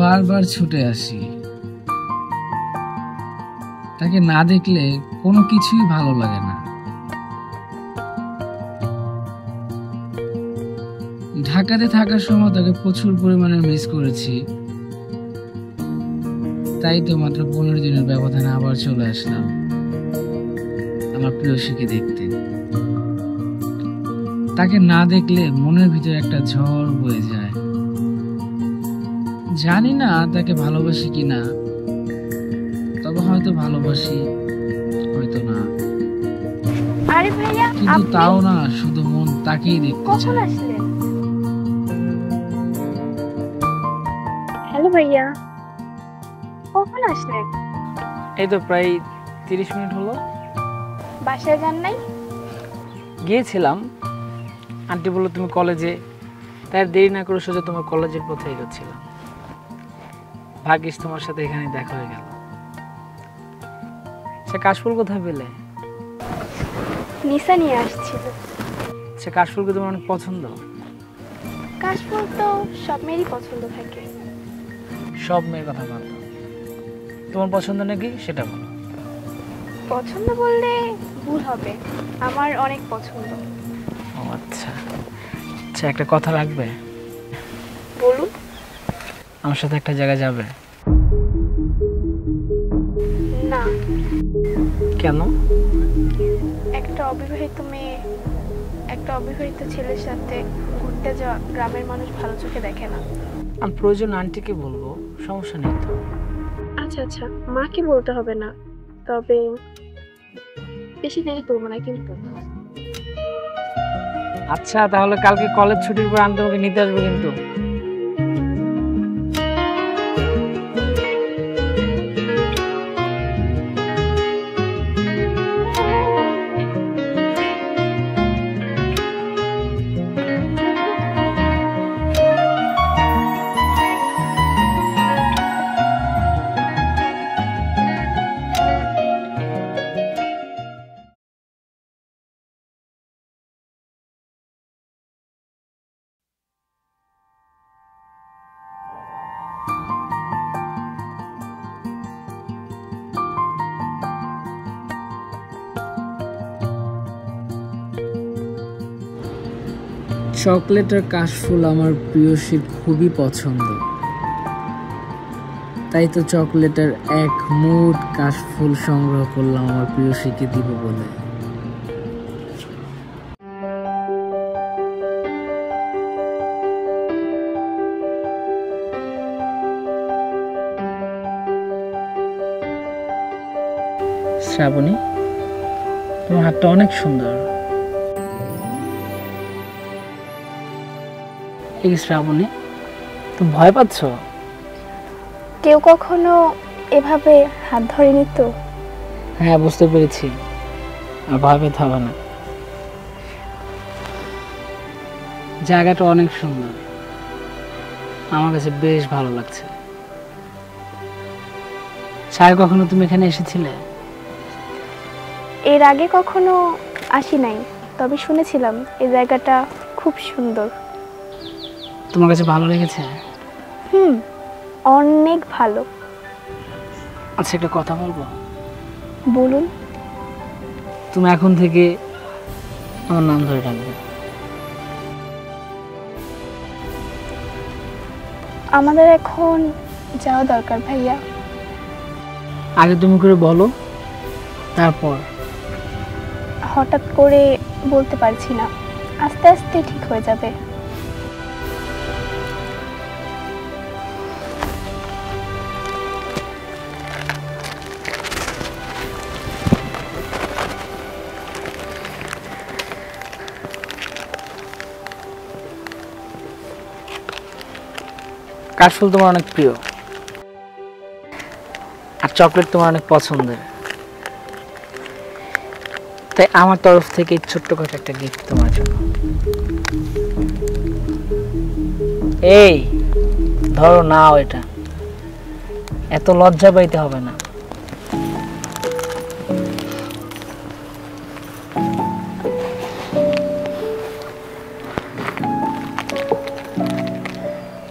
বারবার ছুটে আসি, তাকে না দেখলে কোনো কিছুই ভালো লাগে না। ঢাকাতে থাকার সময় তাকে প্রচুর পরিমাণে মিস করেছি, তাই তো মাত্র 15 দিনের ব্যবধানে আবার চলে আসলাম আমার প্রেয়সীকে দেখতে। তাকে না দেখলে মনের ভিতরে একটা ঝড় বয়ে যায়। জানি না তাকে ভালোবাসি কিনা, তবে হয়তো ভালোবাসি, হয়তো না। আরে ভাইয়া, কিন্তু তাও না, শুধু মন তাকেই দেখতে কখন চায়। আসলেন? হ্যালো ভাইয়া, কখন আসলেন? এই তো প্রায় 30 মিনিট হলো। বাসায় যান নাই? গিয়েছিলাম, আন্টি বললো তুমি কলেজে, তাই আর দেরি না করে সোজা তোমার কলেজের পথে এগোচ্ছিলাম। ভাগ্যিস তোমার সাথে এখানে দেখা হয়ে গেল। সে কাশফুল কোথায় পেলে? নিশা নিয়ে আসছিল। সে কাশফুলকে তোমার অনেক পছন্দ? কাশফুল তো সব মেয়েরই পছন্দ থাকে। সব মেয়ের কথা বাদ দাও, তোমার পছন্দ নাকি সেটা বলো। পছন্দ বললে ভুল হবে, আমার অনেক পছন্দ। ও আচ্ছা আচ্ছা, একটা কথা রাখবে? বলুন। আমার সাথে একটা জায়গায় যাবে? না। কেন? একটা অবিবাহিত মেয়ে একটা অবিবাহিত ছেলের সাথে ঘুরতে যাওয়া গ্রামের মানুষ ভালো চোখে দেখে না। আমি প্রয়োজন আন্টিকে বলবো, সমস্যা নেই তো। আচ্ছা আচ্ছা, মাকে বলতে হবে না, তবে বেশি দেরি করবো না কিন্তু। আচ্ছা তাহলে কালকে কলেজ ছুটির পর আমি তোমাকে নিতে আসবো কিন্তু। চকলেট আর কাশফুল আমার প্রেয়সীর খুবই পছন্দ, তাই তো চকলেটের এক মুঠ কাশফুল সংগ্রহ করলাম আমার প্রেয়সীকে দিব বলে। শ্রাবণী, তোমার হাতটা অনেক সুন্দর। এই শ্রাবণী, তুমি ভয় পাচ্ছ? কেউ কখনো এভাবে হাত ধরেনি তো। হ্যাঁ বুঝতে পেরেছি, আর ভয় পেতে হবে না। জায়গাটা অনেক সুন্দর, আমার কাছে বেশ ভালো লাগছে। সার কখনো তুমি এখানে এসেছিলে? এর আগে কখনো আসি নাই, তবে শুনেছিলাম এই জায়গাটা খুব সুন্দর। তোমার কাছে ভালো লেগেছে? অনেক ভালো। আচ্ছা একটা কথা বলবো? বলুন। তুমি এখন থেকে আমার নাম ধরে ডাকবে। আমাদের এখন যাওয়া দরকার ভাইয়া। আগে তুমি করে বলো, তারপর। হঠাৎ করে বলতে পারছি না, আস্তে আস্তে ঠিক হয়ে যাবে। কাশফুল তোমার অনেক প্রিয়, আর চকলেট তোমার অনেক পছন্দের, তাই আমার তরফ থেকে ছোট্টখাটো একটা গিফট তোমার জন্য। এই ধরো, নাও এটা। এত লজ্জা পাইতে হবে না।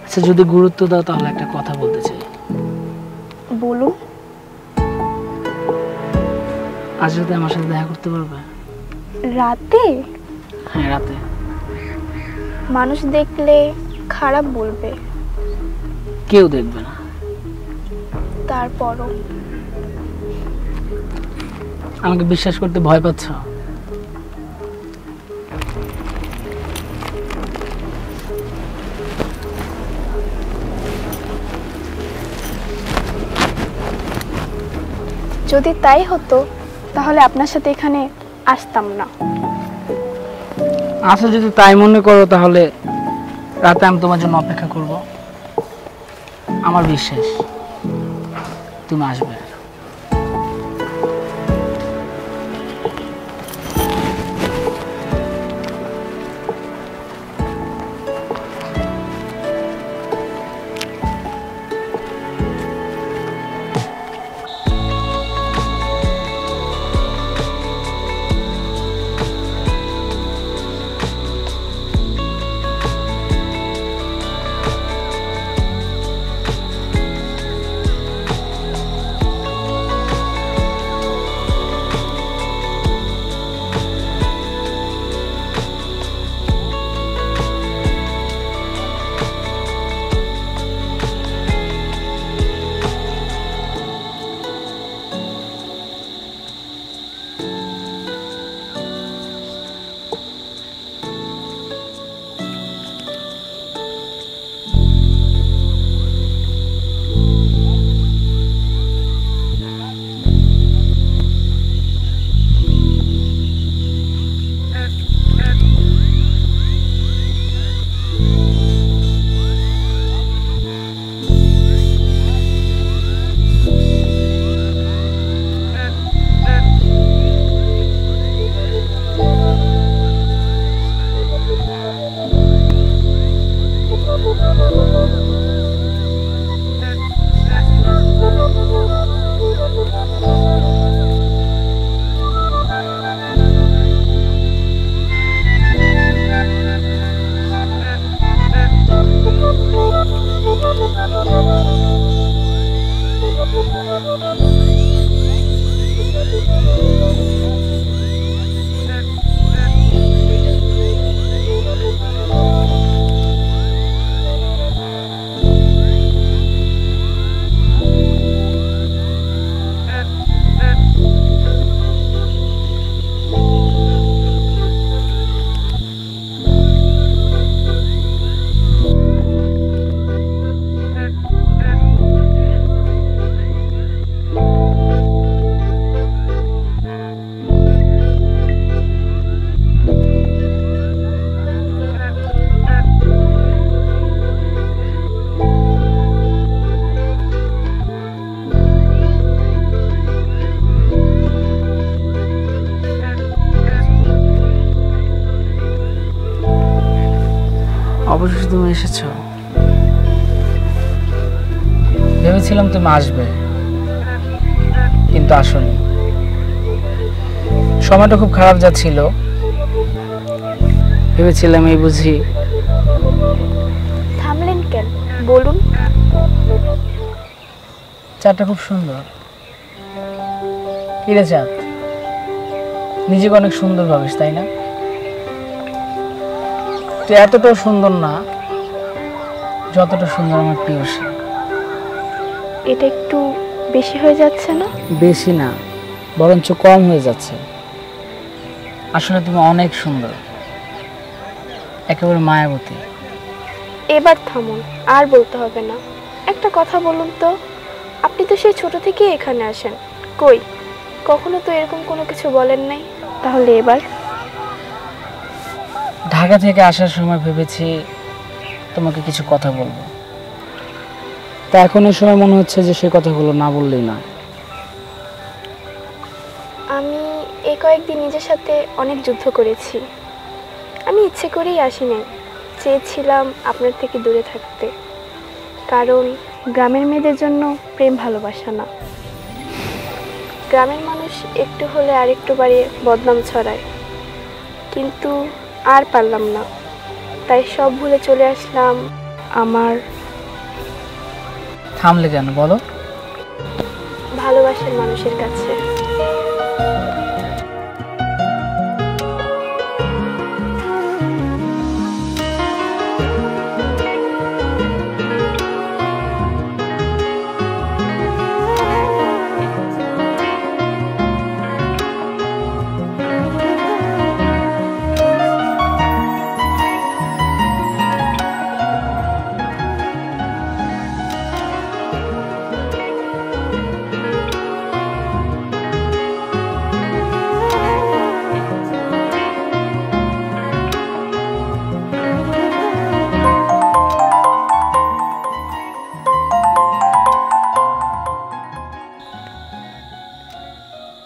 আচ্ছা যদি গুরুত্ব দাও তাহলে একটা কথা বলতে চাই। বলুন। আজ রাতে আমার সাথে দেখা করতে পারবে? রাতে? হ্যাঁ, রাতে। মানুষ দেখলে খারাপ বলবে। কেউ দেখবে না। তারপরও আমাকে বিশ্বাস করতে ভয় পাচ্ছ? যদি তাই হতো তাহলে আপনার সাথে এখানে আসতাম না। আচ্ছা, যদি তাই মনে করো তাহলে রাতে আমি তোমার জন্য অপেক্ষা করব। আমার বিশ্বাস তুমি আসবে। অবশেষে তুমি এসেছো। ভেবেছিলাম তুমি আসবে, কিন্তু আসোনি। সময়টা খুব খারাপ যাচ্ছিল। ভেবেছিলাম এই বুঝি। থামলেন কেন বলুন। চাটা খুব সুন্দর। কিরে চাঁদ, নিজেকে অনেক সুন্দর ভাবিস তাই না? তুই এতটাও সুন্দর না যতটা সুন্দর আমার প্রিয়সী। এটা একটু বেশি হয়ে যাচ্ছে না? বেশি না, বরঞ্চ কম হয়ে যাচ্ছে। আসলে তুমি অনেক সুন্দর, একেবারে মায়াবতী। এবার থামুন, আর বলতে হবে না। একটা কথা বলুন তো, আপনি তো সেই ছোট থেকেই এখানে আসেন, কই কখনো তো এরকম কোনো কিছু বলেন নাই। তাহলে এবার? ঢাকা থেকে আসার সময় ভেবেছি তোমাকে কিছু কথা বলবো, তা এখন এই সময় মনে হচ্ছে যে সে কথাগুলো না বললেই না। আমি এই কয়েকদিন নিজের সাথে অনেক যুদ্ধ করেছি। আমি ইচ্ছে করেই আসিনি, চেয়েছিলাম আপনার থেকে দূরে থাকতে। কারণ গ্রামের মেয়েদের জন্য প্রেম ভালোবাসা না, গ্রামের মানুষ একটু হলে আরেকটু বাড়িয়ে বদনাম ছড়ায়। কিন্তু আর পারলাম না, তাই সব ভুলে চলে আসলাম আমার। থামলে কেন বলো? ভালোবাসার মানুষের কাছে।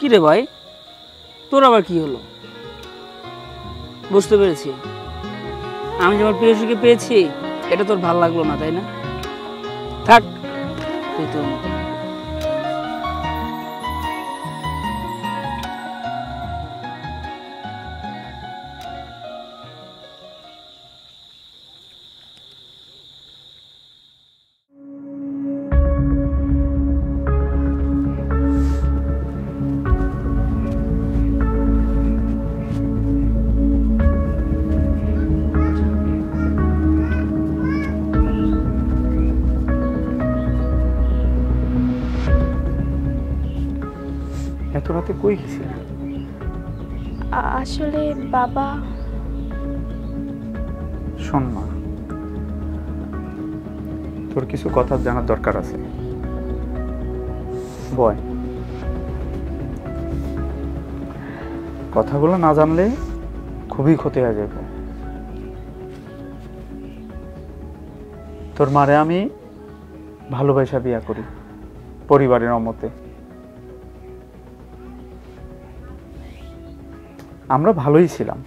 কি রে ভাই, তোর আবার কি হলো? বুঝতে পেরেছি, আমি যেমন প্রিয়সীকে পেয়েছি এটা তোর ভাল লাগলো না, তাই না? থাক তুই তোর মতো। এত রাতে কই গেছিল? আসলে বাবা, শোন মা, তোর কিছু কথা জানার দরকার আছে। বয়, কথাগুলো না জানলে খুবই ক্ষতি হয়ে যাবে। তোর মারে আমি ভালোবাসা বিয়া করি পরিবারের অমতে। আমরা ভালোই ছিলাম।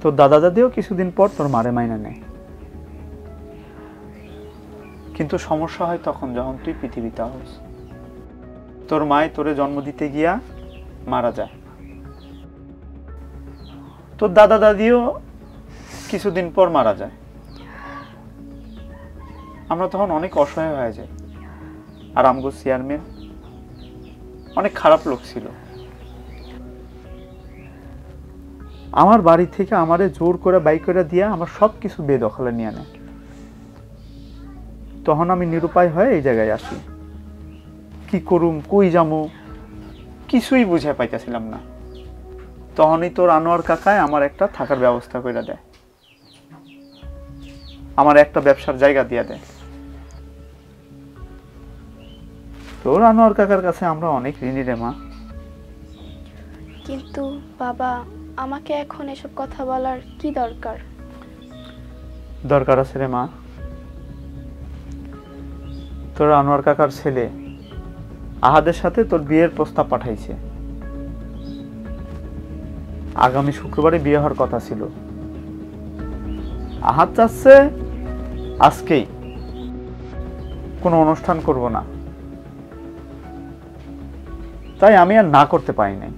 তোর দাদা দাদিও কিছুদিন পর তোর মারে মাইনা নেয়, কিন্তু সমস্যা হয় তখন যখন তুই পৃথিবীতে হস। তোর মায় তোরে জন্ম দিতে গিয়া মারা যায়। তোর দাদা দাদিও কিছুদিন পর মারা যায়। আমরা তখন অনেক অসহায় হয়ে যাই। আর আমগো চেয়ারম্যান অনেক খারাপ লোক ছিল। আমার বাড়ি থেকে আমারে জোর করে বাইক করে দিয়া আমার সব কিছু বেদখলে নিয়ে নেয়। তখন আমি নিরুপায় হয়ে এই জায়গায় আসি। কি করুম, কই যামু, কিছুই বুঝে পাইতেছিলাম না। তখনই তোর আনোয়ার কাকায় আমার একটা থাকার ব্যবস্থা করে দেয়, আমার একটা ব্যবসার জায়গা দিয়ে দেয়। তোর আনোয়ার কাকার কাছে আমরা অনেক ঋণী রে মা। কিন্তু বাবা, আমাকে এখন এসব কথা বলার কি দরকার? দরকার আছে রে মা। তোর আনোয়ার কাকার ছেলে আহাদের সাথে তোর বিয়ের প্রস্তাব পাঠাইছে। আগামী শুক্রবারে বিয়ে হওয়ার কথা ছিল। আহাদ চাচ্ছে আজকেই, কোনো অনুষ্ঠান করব না। তাই আমি আর না করতে পারি নাই।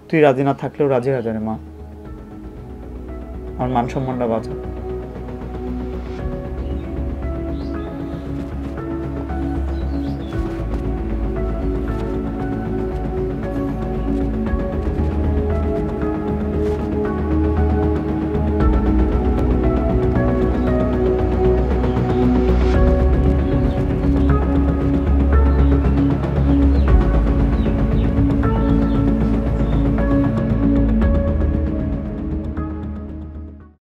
তুই রাজি না থাকলেও রাজি হয়ে যা রে মা, আমার মান সম্মানটা বাঁচা।